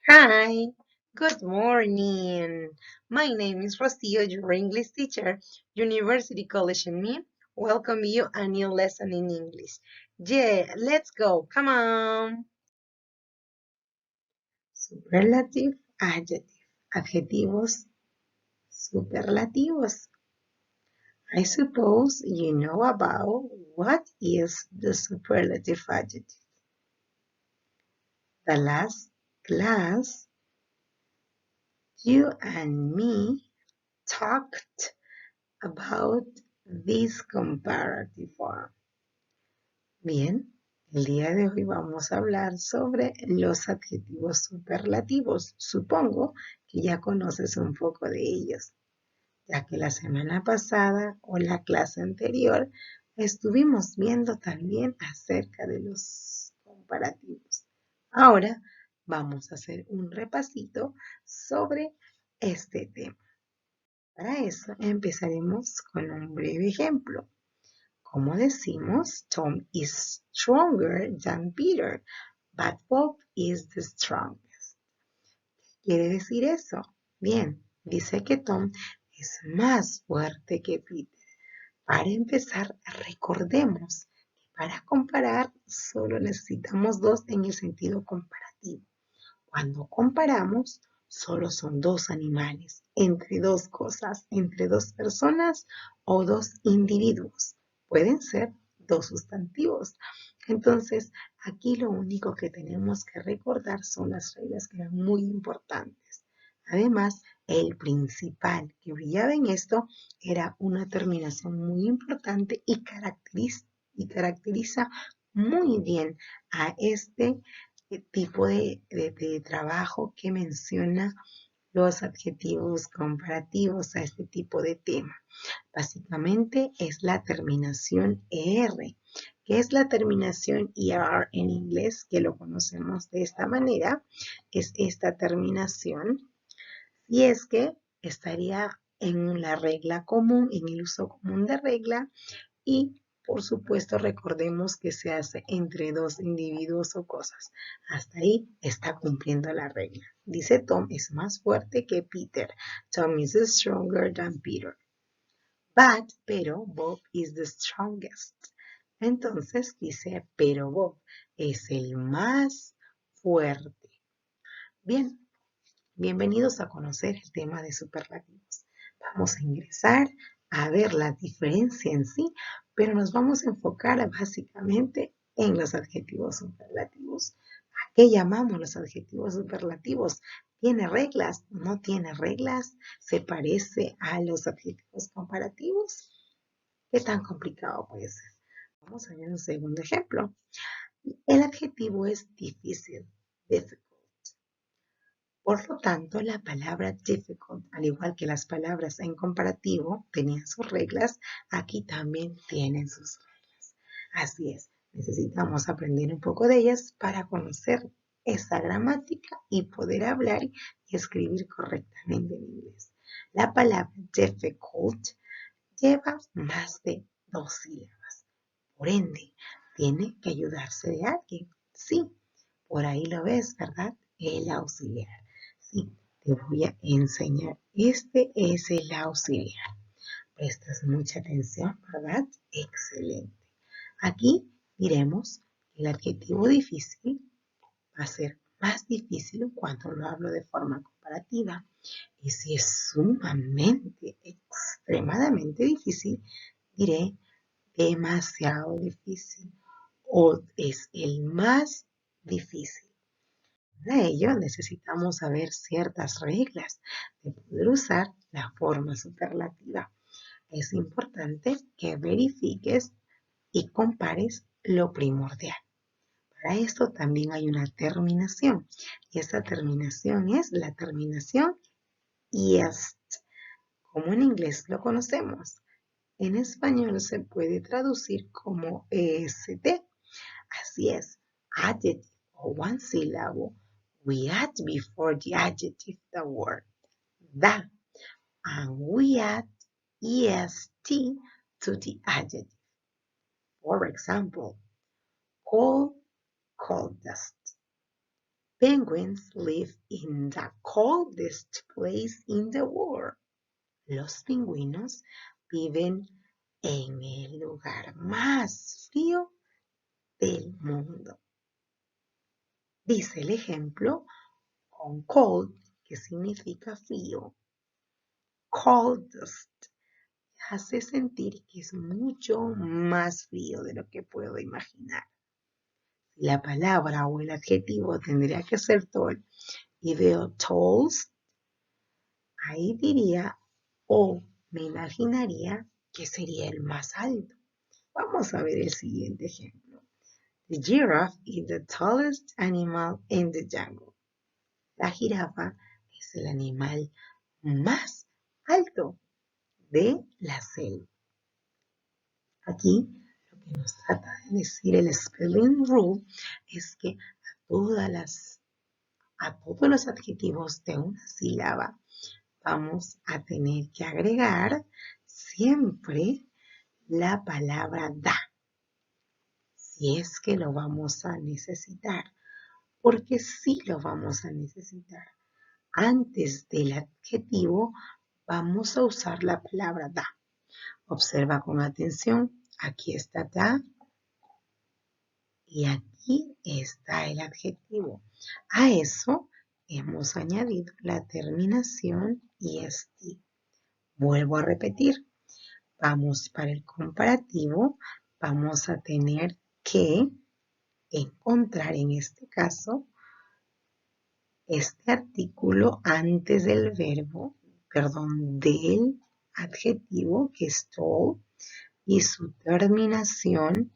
Hi, good morning. My name is Rocio, your English teacher, University College and me. Welcome you a new lesson in English. Yeah, let's go. Come on. Superlative, adjective, adjetivos, superlativos. I suppose you know about what is the superlative adjective. The last class, you and me talked about this comparative form. Bien, el día de hoy vamos a hablar sobre los adjetivos superlativos. Supongo que ya conoces un poco de ellos, ya que la semana pasada o la clase anterior estuvimos viendo también acerca de los comparativos. Ahora vamos a hacer un repasito sobre este tema. Para eso empezaremos con un breve ejemplo. Como decimos, Tom is stronger than Peter, but Bob is the strongest. ¿Qué quiere decir eso? Bien, dice que Tom es más fuerte que Peter. Para empezar, recordemos que para comparar solo necesitamos dos en el sentido comparativo. Cuando comparamos, solo son dos animales, entre dos cosas, entre dos personas o dos individuos. Pueden ser dos sustantivos. Entonces, aquí lo único que tenemos que recordar son las reglas que eran muy importantes. Además, el principal que brillaba en esto era una terminación muy importante y caracteriza muy bien a este tipo de trabajo que menciona los adjetivos comparativos a este tipo de tema. Básicamente es la terminación ER. ¿Qué es la terminación ER en inglés? Que lo conocemos de esta manera. Es esta terminación y es que estaría en la regla común, en el uso común de regla y por supuesto recordemos que se hace entre dos individuos o cosas. Hasta ahí está cumpliendo la regla. Dice Tom es más fuerte que Peter. Tom is stronger than Peter. Pero Bob is the strongest. Entonces dice, pero Bob es el más fuerte. Bien, bienvenidos a conocer el tema de superlativos. Vamos a ingresar a ver la diferencia en sí, pero nos vamos a enfocar básicamente en los adjetivos superlativos. ¿A qué llamamos los adjetivos superlativos? ¿Tiene reglas? ¿No tiene reglas? ¿Se parece a los adjetivos comparativos? ¿Qué tan complicado puede ser? Vamos a ver un segundo ejemplo. El adjetivo es difícil, difficult. Por lo tanto, la palabra difficult, al igual que las palabras en comparativo tenían sus reglas, aquí también tienen sus reglas. Así es, necesitamos aprender un poco de ellas para conocer esa gramática y poder hablar y escribir correctamente en inglés. La palabra difficult lleva más de dos sílabas. Por ende, tiene que ayudarse de alguien. Sí, por ahí lo ves, ¿verdad? El auxiliar. Sí, te voy a enseñar. Este es el auxiliar. Prestas mucha atención, ¿verdad? Excelente. Aquí diremos que el adjetivo difícil va a ser más difícil cuando lo hablo de forma comparativa. Y si es sumamente, extremadamente difícil, diré demasiado difícil o es el más difícil. Para ello necesitamos saber ciertas reglas de poder usar la forma superlativa. Es importante que verifiques y compares lo primordial. Para esto también hay una terminación y esta terminación es la terminación est, como en inglés lo conocemos. En español se puede traducir como est. Así es, adjective or one syllable, we add before the adjective the word the, and we add est to the adjective. For example, cold, coldest. Penguins live in the coldest place in the world. Los pingüinos viven en el lugar más frío del mundo. Dice el ejemplo con cold, que significa frío. Coldest hace sentir que es mucho más frío de lo que puedo imaginar. Si la palabra o el adjetivo tendría que ser tall y veo tallest, ahí diría o me imaginaría que sería el más alto. Vamos a ver el siguiente ejemplo. The giraffe is the tallest animal in the jungle. La jirafa es el animal más alto de la selva. Aquí lo que nos trata de decir el spelling rule es que a todos los adjetivos de una sílaba vamos a tener que agregar siempre la palabra da, si es que lo vamos a necesitar, porque sí lo vamos a necesitar. Antes del adjetivo vamos a usar la palabra da. Observa con atención, aquí está da y aquí está el adjetivo. A eso hemos añadido la terminación est. Vuelvo a repetir, vamos para el comparativo, vamos a tener que encontrar en este caso este artículo antes del verbo, del adjetivo que es tall y su terminación,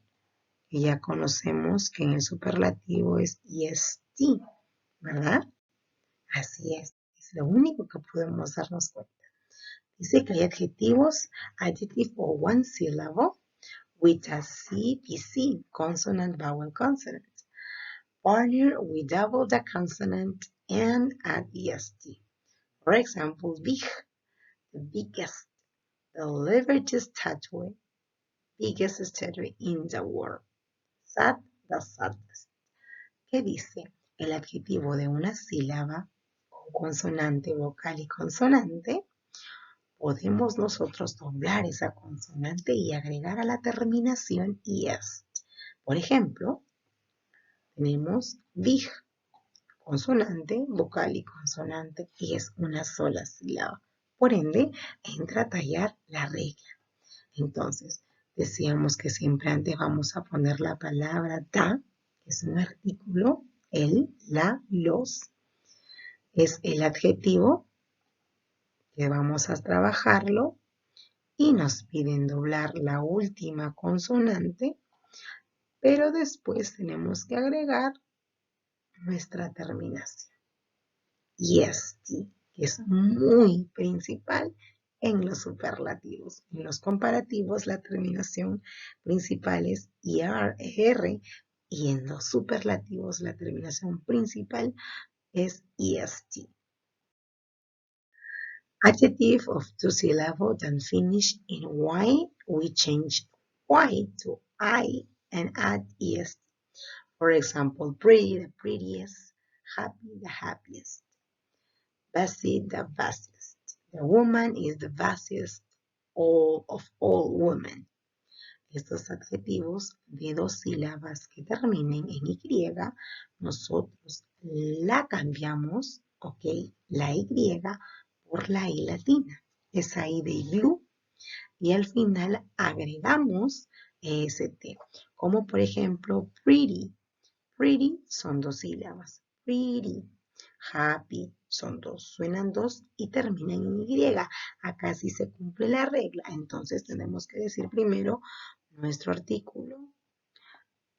que ya conocemos que en el superlativo es est, ¿verdad? Así es lo único que podemos darnos cuenta. Dice que hay adjetivos, adjective for one syllable, with a CPC, consonant, vowel, consonant. Partner, we double the consonant and add est. For example, big, the biggest, the largest statue, biggest statue in the world. Sad, the saddest. ¿Qué dice? El adjetivo de una sílaba con consonante, vocal y consonante, podemos nosotros doblar esa consonante y agregar a la terminación est. Por ejemplo, tenemos big, consonante, vocal y consonante, y es una sola sílaba. Por ende, entra a tallar la regla. Entonces, decíamos que siempre antes vamos a poner la palabra da, que es un artículo, el, la, los. Es el adjetivo que vamos a trabajarlo y nos piden doblar la última consonante, pero después tenemos que agregar nuestra terminación. Est, que es muy principal en los superlativos. En los comparativos la terminación principal es er, y en los superlativos la terminación principal es est. Adjective of two syllables and finish in y, we change y to I and add est. For example, pretty, the prettiest, happy, the happiest. Busy, the busiest. The woman is the busiest of all women. Estos adjetivos de dos sílabas que terminen en Y, nosotros la cambiamos, ok, la Y por la I latina. Esa I de iglú. Y al final agregamos EST. Como por ejemplo, pretty. Pretty son dos sílabas. Pretty. Happy son dos, suenan dos y terminan en Y. Acá sí se cumple la regla. Entonces tenemos que decir primero nuestro artículo.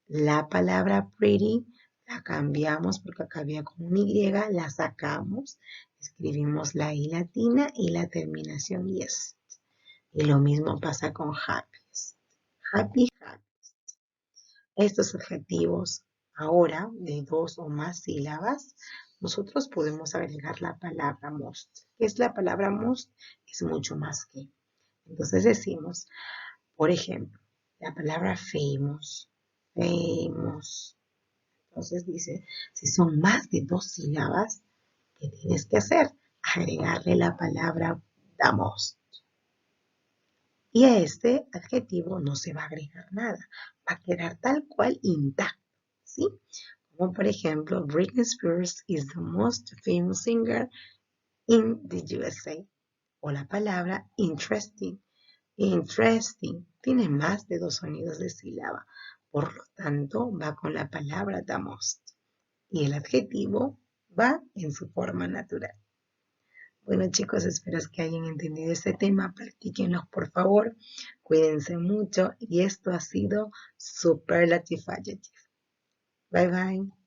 La palabra pretty la cambiamos porque acá había con una Y, la sacamos, escribimos la I latina y la terminación est. Y lo mismo pasa con happiest. Happy, happiest. Estos adjetivos ahora de dos o más sílabas, nosotros podemos agregar la palabra most. ¿Qué es la palabra most? Es mucho más que. Entonces decimos, por ejemplo, la palabra famous, famous. Entonces dice, si son más de 2 sílabas, ¿qué tienes que hacer? Agregarle la palabra the most. Y a este adjetivo no se va a agregar nada, va a quedar tal cual intacto, ¿sí? Como por ejemplo, Britney Spears is the most famous singer in the USA. O la palabra interesting. Interesting tiene más de 2 sonidos de sílaba, por lo tanto va con la palabra the most. Y el adjetivo va en su forma natural. Bueno chicos, espero que hayan entendido este tema, practíquenlo por favor, cuídense mucho y esto ha sido Superlative Adjective. Bye bye.